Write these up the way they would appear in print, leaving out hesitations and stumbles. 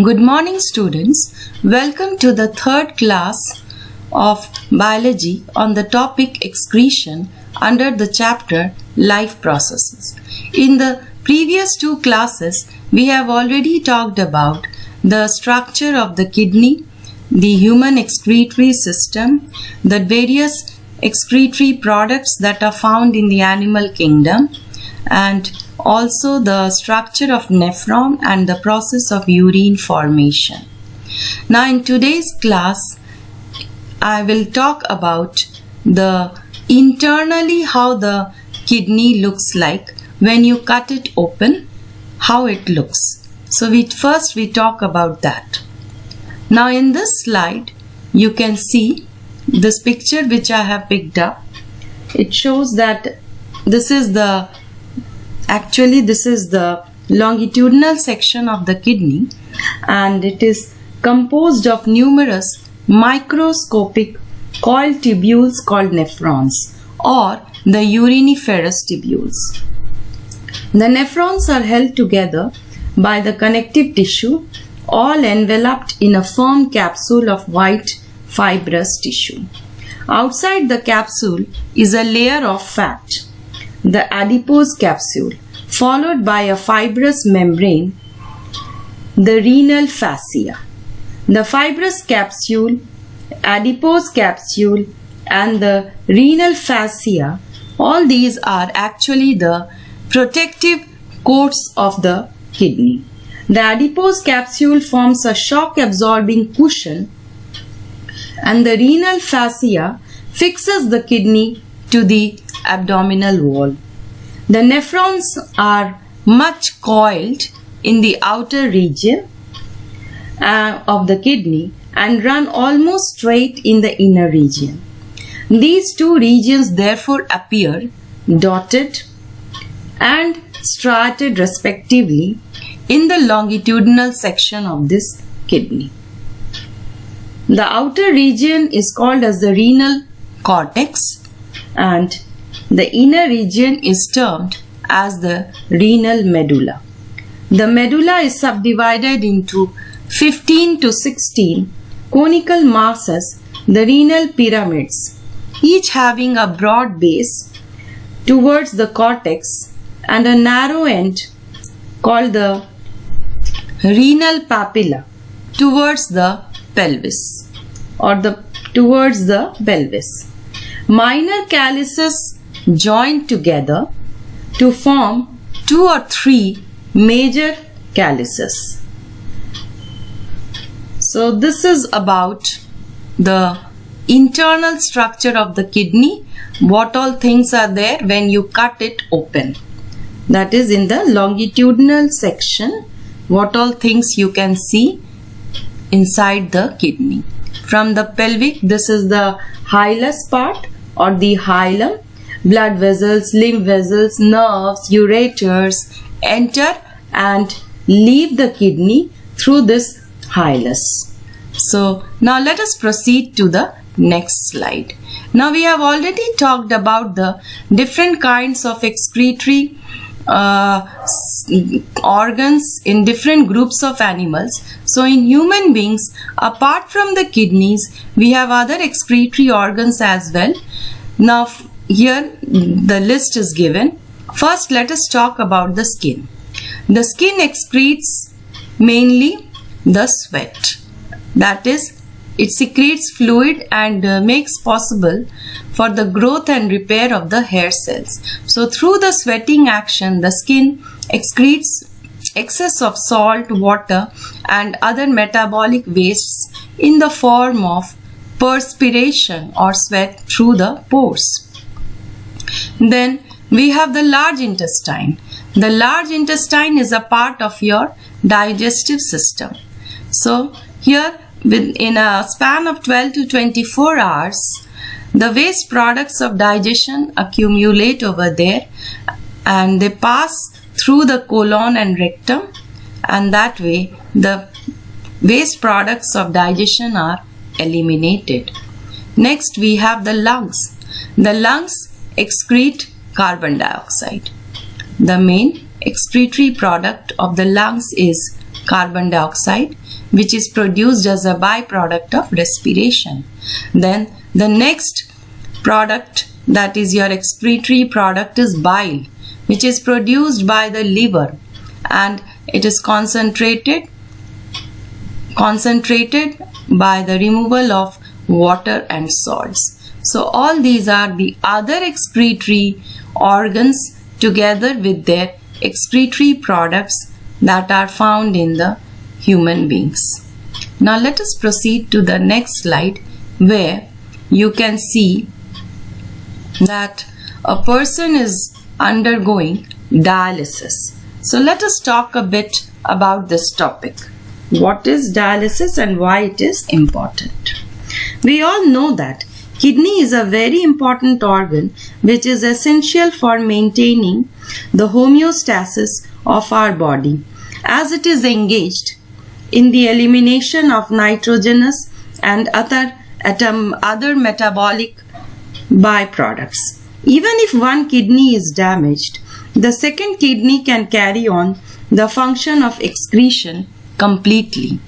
Good morning, students. Welcome to the third class of biology on the topic excretion under the chapter life processes. In the previous two classes, we have already talked about the structure of the kidney, the human excretory system, the various excretory products that are found in the animal kingdom, and also the structure of nephron and the process of urine formation. Now in today's class, I will talk about the internally how the kidney looks like when you cut it open, how it looks. So first we talk about that. Now in this slide, you can see this picture which I have picked up. It shows that this is the longitudinal section of the kidney, and it is composed of numerous microscopic coiled tubules called nephrons or the uriniferous tubules. The nephrons are held together by the connective tissue, all enveloped in a firm capsule of white fibrous tissue. Outside the capsule is a layer of fat, the adipose capsule, followed by a fibrous membrane, the renal fascia. The fibrous capsule, adipose capsule, and the renal fascia, all these are actually the protective coats of the kidney. The adipose capsule forms a shock absorbing cushion, and the renal fascia fixes the kidney to the abdominal wall. The nephrons are much coiled in the outer region of the kidney and run almost straight in the inner region. These two regions therefore appear dotted and striated respectively in the longitudinal section of this kidney. The outer region is called as the renal cortex, and the inner region is termed as the renal medulla. The medulla is subdivided into 15 to 16 conical masses, the renal pyramids, each having a broad base towards the cortex and a narrow end called the renal papilla towards the pelvis towards the pelvis. Minor calyces join together to form 2 or 3 major calyces. So this is about the internal structure of the kidney, what all things are there when you cut it open. That is in the longitudinal section, what all things you can see inside the kidney. From the pelvic, this is the hilus part or the hilum. Blood vessels, lymph vessels, nerves, ureters enter and leave the kidney through this hilus. So now let us proceed to the next slide. Now we have already talked about the different kinds of excretory organs in different groups of animals. So in human beings, apart from the kidneys, we have other excretory organs as well. Now here the list is given. First, let us talk about the skin. The skin excretes mainly the sweat. That is, it secretes fluid and makes possible for the growth and repair of the hair cells. So through the sweating action, the skin excretes excess of salt, water and other metabolic wastes in the form of perspiration or sweat through the pores. Then we have the large intestine. The large intestine is a part of your digestive system. So here in a span of 12 to 24 hours, the waste products of digestion accumulate over there and they pass through the colon and rectum, and that way the waste products of digestion are eliminated. Next we have the lungs. The lungs excrete carbon dioxide. The main excretory product of the lungs is carbon dioxide. which is produced as a byproduct of respiration. Then the next product, that is your excretory product, is bile, which is produced by the liver, and it is concentrated by the removal of water and salts. So all these are the other excretory organs together with their excretory products that are found in the human beings. Now let us proceed to the next slide, where you can see that a person is undergoing dialysis. So let us talk a bit about this topic. What is dialysis and why it is important? We all know that kidney is a very important organ which is essential for maintaining the homeostasis of our body, as it is engaged in the elimination of nitrogenous and other metabolic byproducts. Even if one kidney is damaged, the second kidney can carry on the function of excretion completely.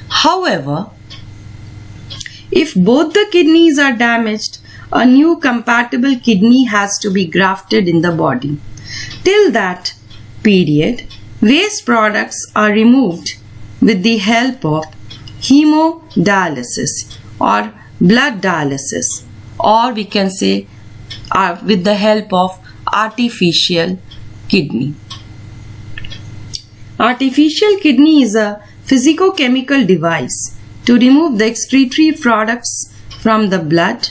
However, if both the kidneys are damaged, a new compatible kidney has to be grafted in the body. Till that period, waste products are removed with the help of hemodialysis or blood dialysis, or we can say with the help of artificial kidney. Artificial kidney is a physicochemical device to remove the excretory products from the blood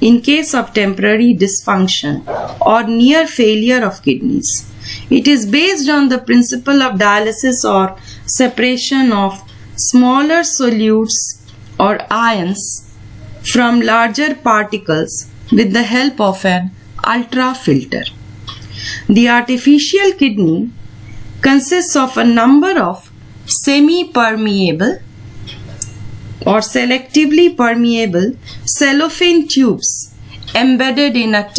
in case of temporary dysfunction or near failure of kidneys. It is based on the principle of dialysis or separation of smaller solutes or ions from larger particles with the help of an ultrafilter. The artificial kidney consists of a number of semi-permeable or selectively permeable cellophane tubes embedded in a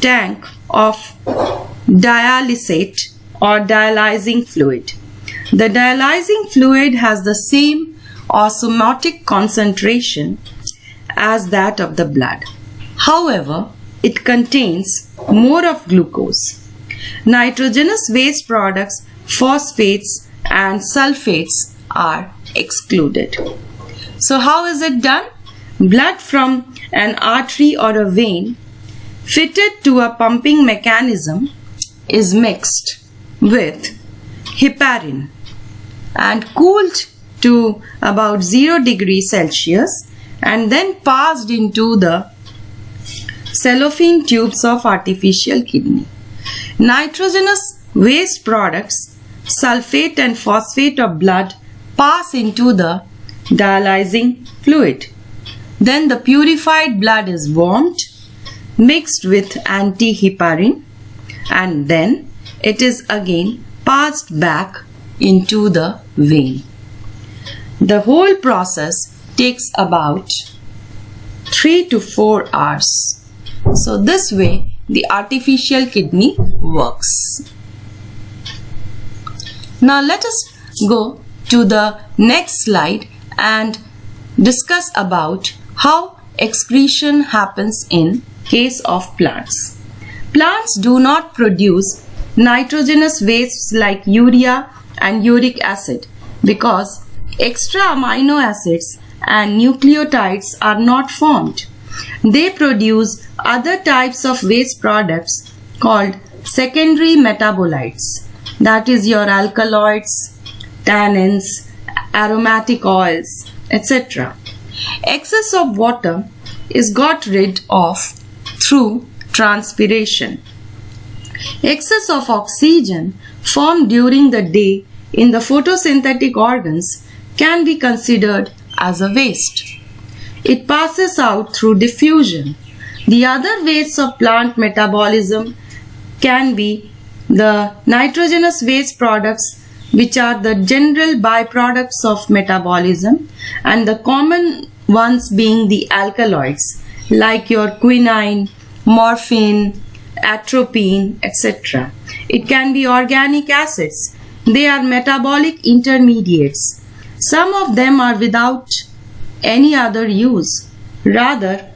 tank of dialysate or dialyzing fluid. The dialyzing fluid has the same osmotic concentration as that of the blood. However, it contains more of glucose. Nitrogenous waste products, phosphates and sulfates are excluded. So how is it done? Blood from an artery or a vein fitted to a pumping mechanism is mixed with heparin and cooled to about 0 degrees Celsius and then passed into the cellophane tubes of artificial kidney. Nitrogenous waste products, sulfate and phosphate of blood, pass into the dialyzing fluid. Then the purified blood is warmed, mixed with antiheparin, and then it is again passed back into the vein. The whole process takes about 3 to 4 hours. So this way the artificial kidney works. Now let us go to the next slide and discuss about how excretion happens in case of plants. Plants do not produce nitrogenous wastes like urea and uric acid because extra amino acids and nucleotides are not formed. They produce other types of waste products called secondary metabolites, that is your alkaloids, tannins, aromatic oils, etc. Excess of water is got rid of through transpiration. Excess of oxygen formed during the day in the photosynthetic organs can be considered as a waste. It passes out through diffusion. The other wastes of plant metabolism can be the nitrogenous waste products, which are the general byproducts of metabolism, and the common ones being the alkaloids like your quinine, morphine, atropine, etc. It can be organic acids. They are metabolic intermediates. Some of them are without any other use. Rather,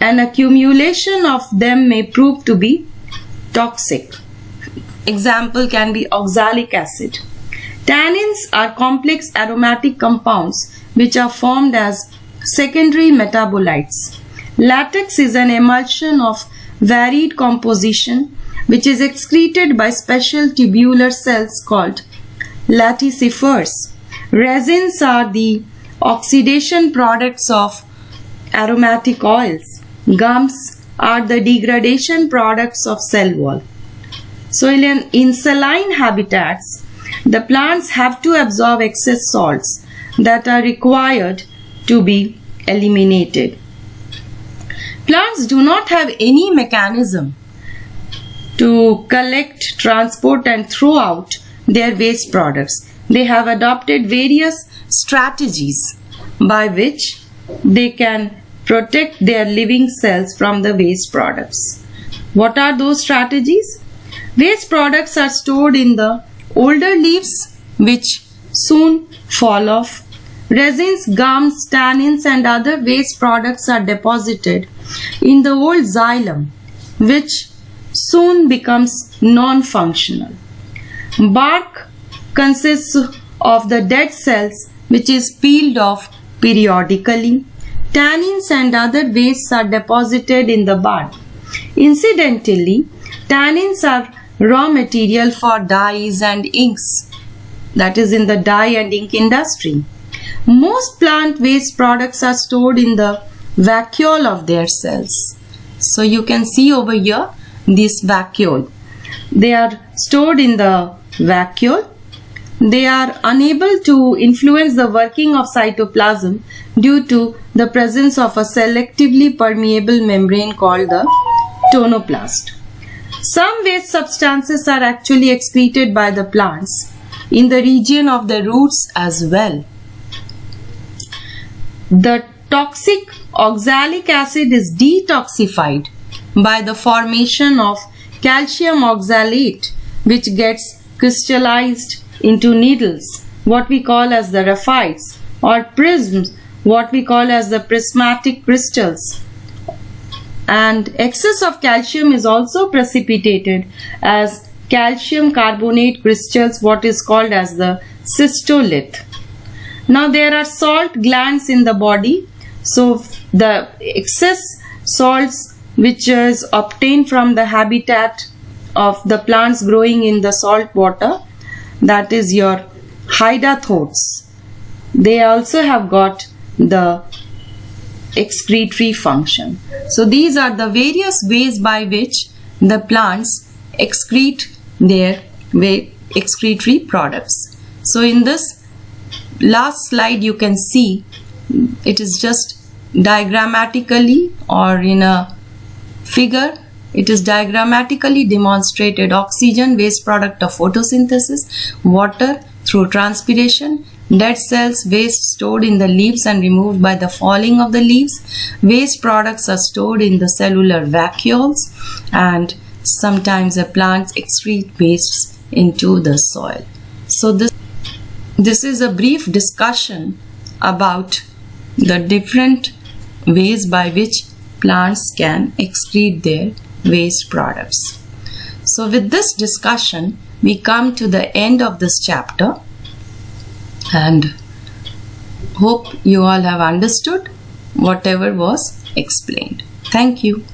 an accumulation of them may prove to be toxic. Example can be oxalic acid. Tannins are complex aromatic compounds which are formed as secondary metabolites. Latex is an emulsion of varied composition which is excreted by special tubular cells called lacticifers. Resins are the oxidation products of aromatic oils. Gums are the degradation products of cell wall. So in saline habitats, the plants have to absorb excess salts that are required to be eliminated. Plants do not have any mechanism to collect, transport and throw out their waste products. They have adopted various strategies by which they can protect their living cells from the waste products. What are those strategies? Waste products are stored in the older leaves which soon fall off. Resins, gums, tannins and other waste products are deposited in the old xylem which soon becomes non-functional. Bark consists of the dead cells which is peeled off periodically. Tannins and other wastes are deposited in the bud. Incidentally, tannins are raw material for dyes and inks, that is in the dye and ink industry. Most plant waste products are stored in the vacuole of their cells. So you can see over here this vacuole. They are stored in the vacuole. They are unable to influence the working of cytoplasm due to the presence of a selectively permeable membrane called the tonoplast. Some waste substances are actually excreted by the plants in the region of the roots as well. The toxic oxalic acid is detoxified by the formation of calcium oxalate, which gets crystallized into needles, what we call as the raphides, or prisms, what we call as the prismatic crystals. And excess of calcium is also precipitated as calcium carbonate crystals, what is called as the cystolith. Now there are salt glands in the body. So the excess salts which is obtained from the habitat of the plants growing in the salt water, that is your hydathodes. They also have got the excretory function. So these are the various ways by which the plants excrete their excretory products. So in this last slide you can see it is just diagrammatically, or in a figure it is diagrammatically demonstrated. Oxygen, waste product of photosynthesis, water through transpiration, dead cells, waste stored in the leaves and removed by the falling of the leaves. Waste products are stored in the cellular vacuoles, and sometimes the plants excrete wastes into the soil. So this is a brief discussion about the different ways by which plants can excrete their waste products. So with this discussion, we come to the end of this chapter, and hope you all have understood whatever was explained. Thank you.